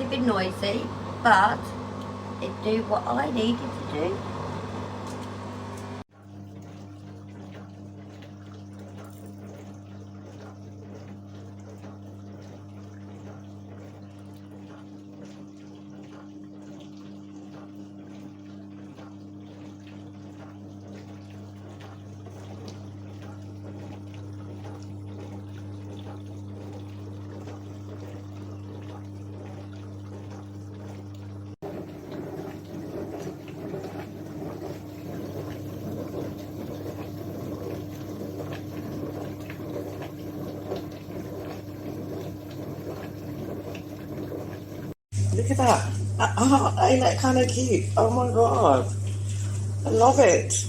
a bit noisy, but it do what I needed to do. Look at that. Ain't that kind of cute? Oh my god. I love it.